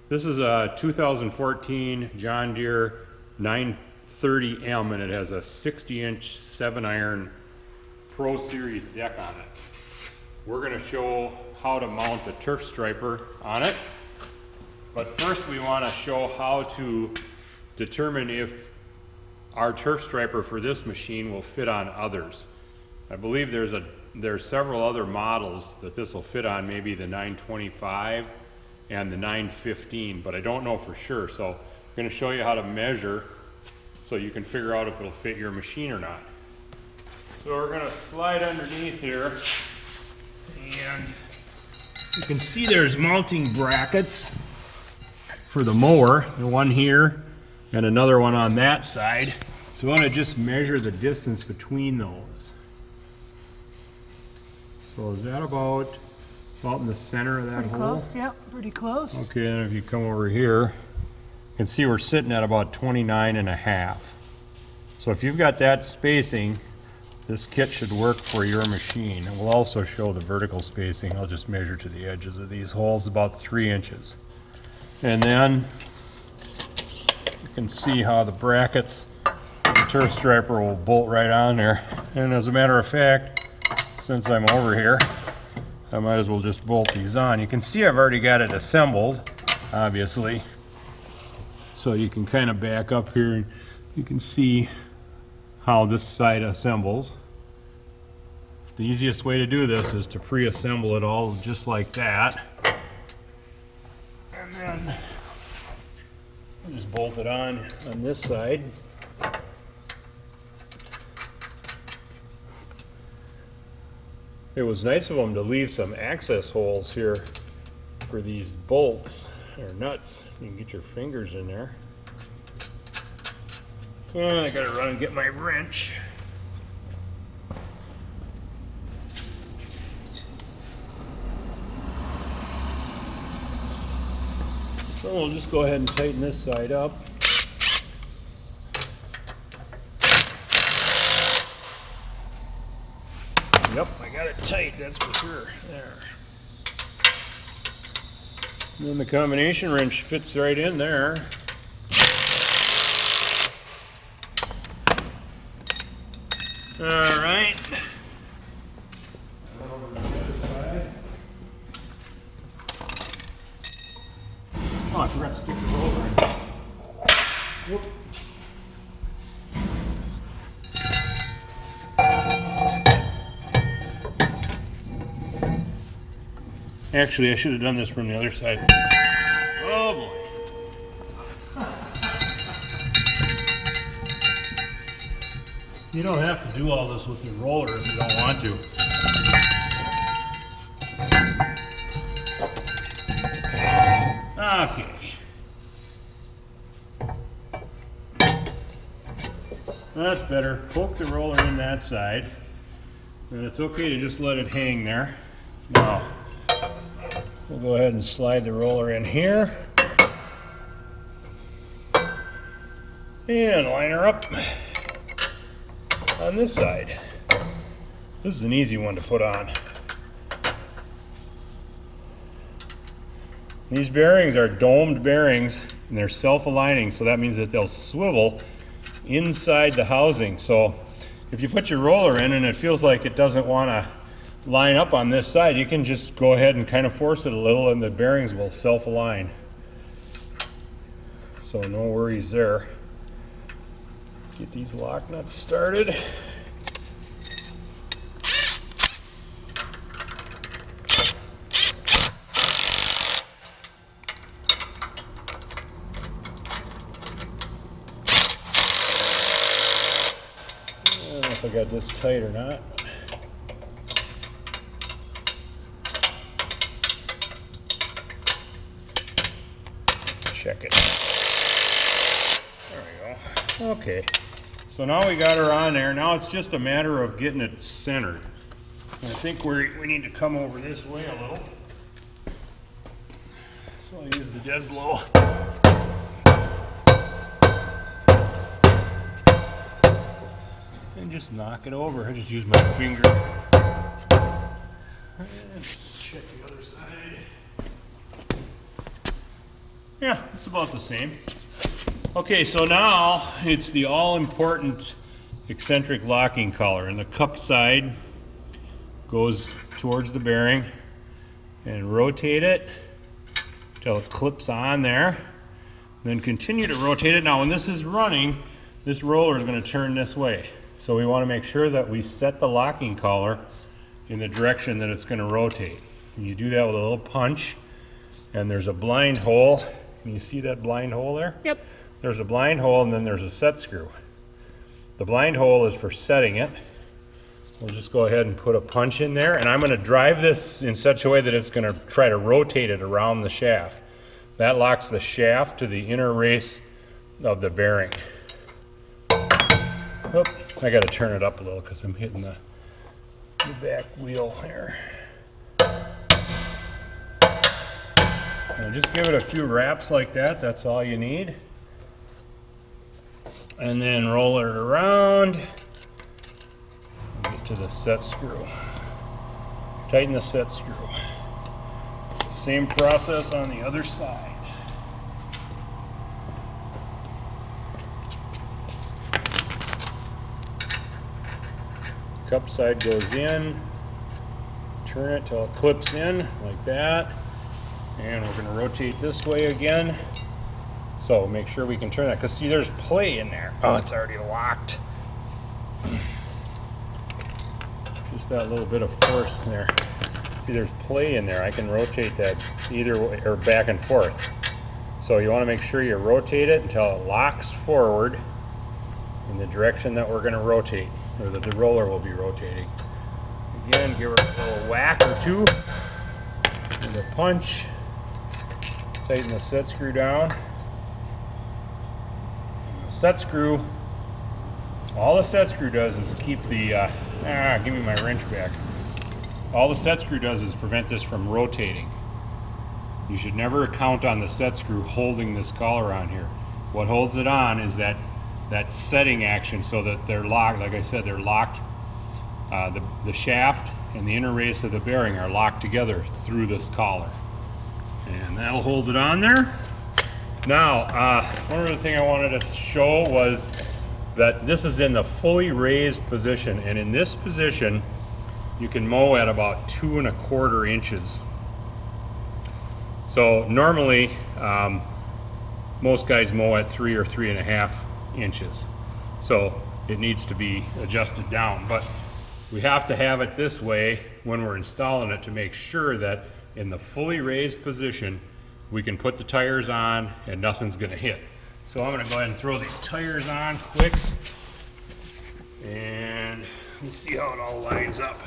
This is a 2014 John Deere 930M, and it has a 60-inch 7-iron Pro Series deck on it. We're going to show how to mount the turf striper on it, but first we want to show how to determine if our turf striper for this machine will fit on others. I believe there's several other models that this will fit on, maybe the 925 and the 915, but I don't know for sure. So I'm going to show you how to measure so you can figure out if it'll fit your machine or not. So we're going to slide underneath here, and you can see there's mounting brackets for the mower, the one here and another one on that side. So we want to just measure the distance between those. So is that about in the center of that hole? Pretty close, yep, pretty close. Okay, and if you come over here, you can see we're sitting at about 29.5. So if you've got that spacing, this kit should work for your machine. And we'll also show the vertical spacing. I'll just measure to the edges of these holes, about 3 inches. And then you can see how the brackets, the turf striper will bolt right on there. And as a matter of fact, since I'm over here, I might as well just bolt these on. You can see I've already got it assembled, obviously. So you can kind of back up here and you can see how this side assembles. The easiest way to do this is to pre-assemble it all just like that. And then I'll just bolt it on this side. It was nice of them to leave some access holes here for these bolts or nuts. You can get your fingers in there. And I gotta run and get my wrench. So we'll just go ahead and tighten this side up. Yep, I got it tight, that's for sure. There. And then the combination wrench fits right in there. All right. Over to the other side. Oh, I forgot to stick the roller in. Whoop. Actually, I should have done this from the other side. Oh boy. You don't have to do all this with your roller if you don't want to. Okay. That's better. Poke the roller in that side. And it's okay to just let it hang there. Now, we'll go ahead and slide the roller in here. And line her up on this side. This is an easy one to put on. These bearings are domed bearings and they're self-aligning, so that means that they'll swivel inside the housing. So if you put your roller in and it feels like it doesn't want to line up on this side, you can just go ahead and kind of force it a little and the bearings will self-align. So no worries there. Get these lock nuts started. I don't know if I got this tight or not. Check it. There we go. Okay. So now we got her on there. Now it's just a matter of getting it centered. And I think we need to come over this way a little. So I'll use the dead blow. And just knock it over. I just use my finger. Let's check the other side. Yeah, it's about the same. Okay, so now it's the all-important eccentric locking collar, and the cup side goes towards the bearing, and rotate it till it clips on there. Then continue to rotate it. Now when this is running, this roller is going to turn this way. So we want to make sure that we set the locking collar in the direction that it's going to rotate. And you do that with a little punch, and there's a blind hole. Can you see that blind hole there? Yep. There's a blind hole, and then there's a set screw. The blind hole is for setting it. We'll just go ahead and put a punch in there, and I'm going to drive this in such a way that it's going to try to rotate it around the shaft. That locks the shaft to the inner race of the bearing. Oop, I got to turn it up a little because I'm hitting the back wheel here. And just give it a few wraps like that. That's all you need. And then roll it around. Get to the set screw. Tighten the set screw. Same process on the other side. Cup side goes in. Turn it till it clips in like that. And we're going to rotate this way again. So make sure we can turn that, because see, there's play in there. Oh, it's already locked. Just that little bit of force in there. See, there's play in there. I can rotate that either way or back and forth. So you want to make sure you rotate it until it locks forward in the direction that we're going to rotate, or that the roller will be rotating. Again, give her a little whack or two with a punch. Tighten the set screw down. The set screw, all the set screw does is keep the, give me my wrench back. All the set screw does is prevent this from rotating. You should never count on the set screw holding this collar on here. What holds it on is that setting action, so that they're locked. Like I said, they're locked. The shaft and the inner race of the bearing are locked together through this collar. And that'll hold it on there. Now, one other thing I wanted to show was that this is in the fully raised position, and in this position you can mow at about 2 1/4 inches. So normally most guys mow at 3 or 3.5 inches. So it needs to be adjusted down, but we have to have it this way when we're installing it to make sure that in the fully raised position we can put the tires on and nothing's going to hit. So I'm going to go ahead and throw these tires on quick, and let's see how it all lines up.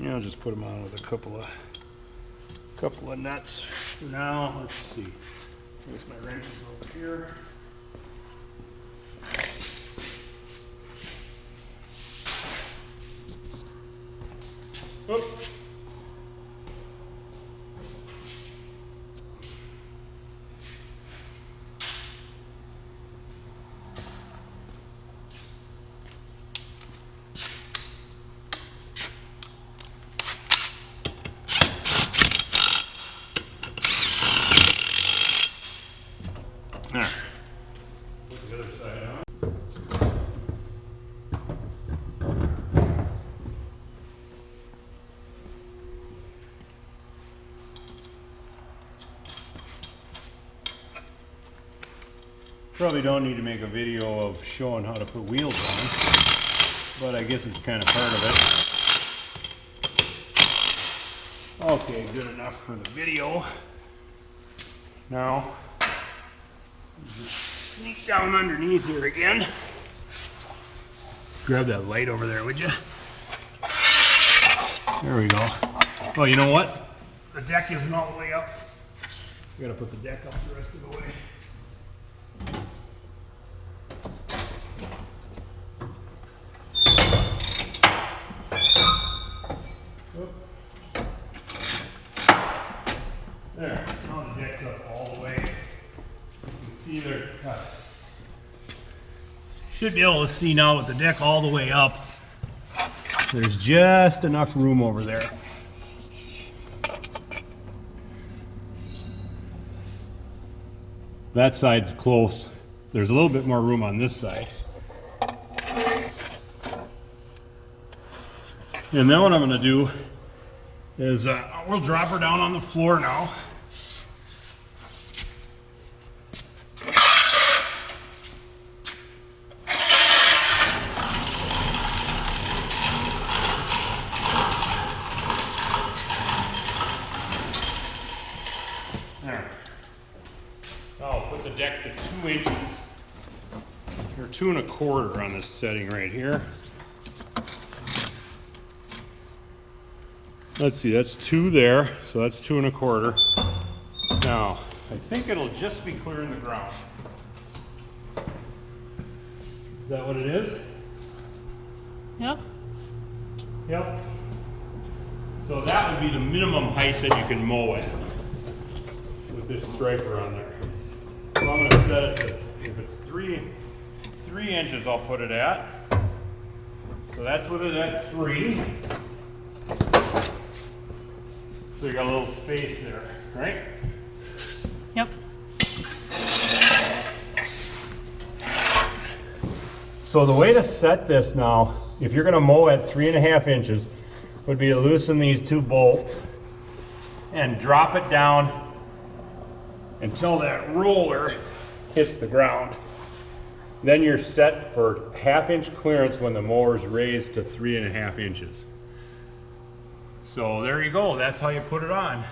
I'll just put them on with a couple of nuts for now. Let's see. There's my wrenches over here. Oop. There. Put the other side on. Probably don't need to make a video of showing how to put wheels on, but I guess it's kind of part of it. Okay, good enough for the video. Now, just sneak down underneath here again. Grab that light over there, would you? There we go. Oh, you know what? The deck isn't all the way up. We gotta put the deck up the rest of the way. There, now the deck's up all the way. You can see there, Should be able to see now with the deck all the way up. There's just enough room over there. That side's close. There's a little bit more room on this side. And then what I'm going to do is we'll drop her down on the floor now. There. I'll put the deck to 2 inches, or 2 1/4 on this setting right here. Let's see, that's 2 there, so that's 2 1/4. Now, I think it'll just be clearing the ground. Is that what it is? Yep. Yep. So that would be the minimum height that you can mow at with this striper on there. So I'm going to set it to, if it's 3 inches, I'll put it at. So that's with it at 3. So you got a little space there, right? Yep. So the way to set this now, if you're going to mow at 3.5 inches, would be to loosen these 2 bolts and drop it down until that roller hits the ground. Then you're set for 1/2 inch clearance when the mower's raised to 3.5 inches. So there you go, that's how you put it on.